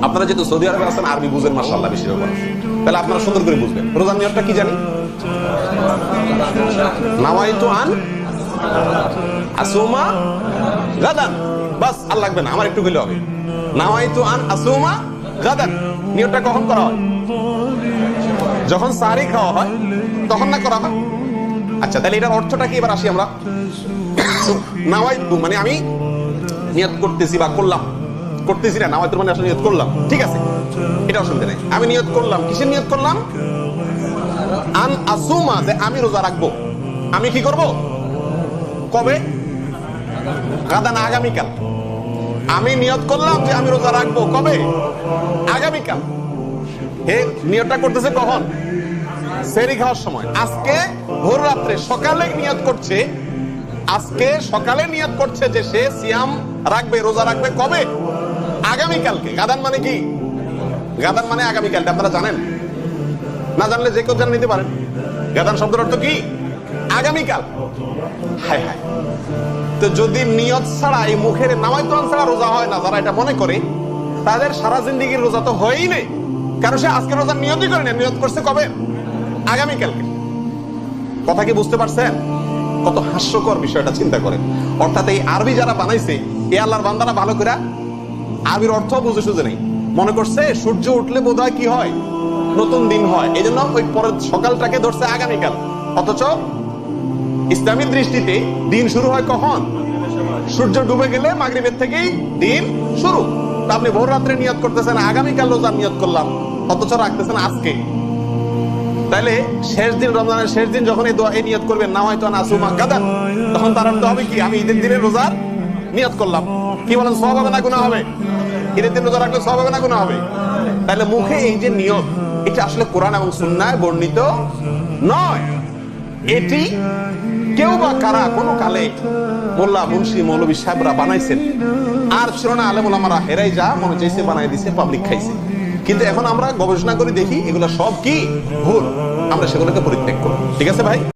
আপনারা যেহেতু সৌদি আরবে আছেন, আরবি বুঝেন মাশাআল্লাহ বেশি রকম, তাহলে আপনারা সুন্দর করে বুঝবেন রোজার নিয়তটা কি জানি? নাওয়াইতু আন আসুমা গাদান, বাস আর লাগবে না, আমার একটু হইলে হবে। নাওয়াইতু আন আসুমা গাদান, নিয়তটা কখন করা হয়? যখন সাহরি খাওয়া হয় তখন না করা হয়? আচ্ছা, তাহলে এটার অর্থটা কি? এবার আসি আমরা। নাওয়াইতু মানে আমি নিয়ত করতেছি বা করলাম, করতেছি না, নাওয়াইতু মানে আসলে নিয়ত করলাম, ঠিক আছে, এটা অসুবিধা নেই। আমি নিয়ত করলাম, কিসের নিয়ত করলাম? আন আসুমা, যে আমি রোজা রাখবো। আমি কি করব? কবে? গাদান, আগামীকাল। আমি নিয়ত করলাম যে আমি রোজা রাখবো কবে? আগামীকাল। হে নিয়তটা করতেছে কখন? সেহরি খাওয়ার সময়। আজকে ভোর রাত্রে সকালে নিয়ত করছে, আজকে সকালে নিয়ত করছে যে সে সিয়াম রাখবে, রোজা রাখবে কবে? আগামীকালকে। গাদান মানে কি? গাদান মানে আগামীকালটা আপনারা জানেন? না জানলে যে কেউ জান নিতে পারেন। গাদান শব্দের অর্থ কি? আগামীকাল। হায় হায়, তো যদি নিয়ত ছাড়া, এই মুখের নামাইতু আন ছাড়া রোজা হয় না, যারা এটা মনে করে তাদের সারা জিন্দেগির রোজা তো হয়ই নেই, কারণ সে আজকে রোজার নিয়তই করে না, নিয়ত করছে কবে? আগামীকালকে। কথা কি বুঝতে পারছেন? কত হাস্যকর বিষয়টা চিন্তা করেন। অর্থাৎ এই আরবি যারা বানাইছে, এ আল্লাহর বান্দারা ভালো করে আরবির অর্থ বুঝে সুঝে নেই, মনে করছে সূর্য উঠলে বোধহয় কি হয়? নতুন দিন হয়, এই জন্য ওই পরের সকালটাকে ধরছে আগামীকাল। অথচ ইসলামী দৃষ্টিতে দিন শুরু হয় কখন? সূর্য ডুবে গেলে মাগরিবের থেকেই দিন শুরু। তা আপনি ভোর রাত্রে নিয়ত করতেছেন আগামীকাল রোজার নিয়ত করলাম, অথচ রাখতেছেন আজকে। তাহলে শেষ দিন, রমজানের শেষ দিন যখন এই দোয়া এই নিয়ত করবেন নাওয়াইতু আন আসুমা গাদান, তখন তার অর্থ হবে কি? আমি ঈদের দিনে রোজার নিয়ত করলাম। কি বলেন, সওয়াব হবে না গুনাহ হবে? ঈদের দিন রোজা রাখলে সওয়াব হবে না গুনাহ হবে? তাহলে মুখে এই যে নিয়ত, এটা আসলে কোরআন এবং সুন্নাহয় বর্ণিত নয়। এটি কেউ বা কারা কোনো কালে মোল্লা, মুন্সি, মৌলভী সাহেবরা বানাইছেন, আর ছিল না আলেম ওলামারা, হেরাই যা মনে চাইছে বানাই দিছে, পাবলিক খাইছে। কিন্তু এখন আমরা গবেষণা করে দেখি এগুলো সব কি ভুল, আমরা সেগুলোকে পরিত্যাগ করব। ঠিক আছে ভাই?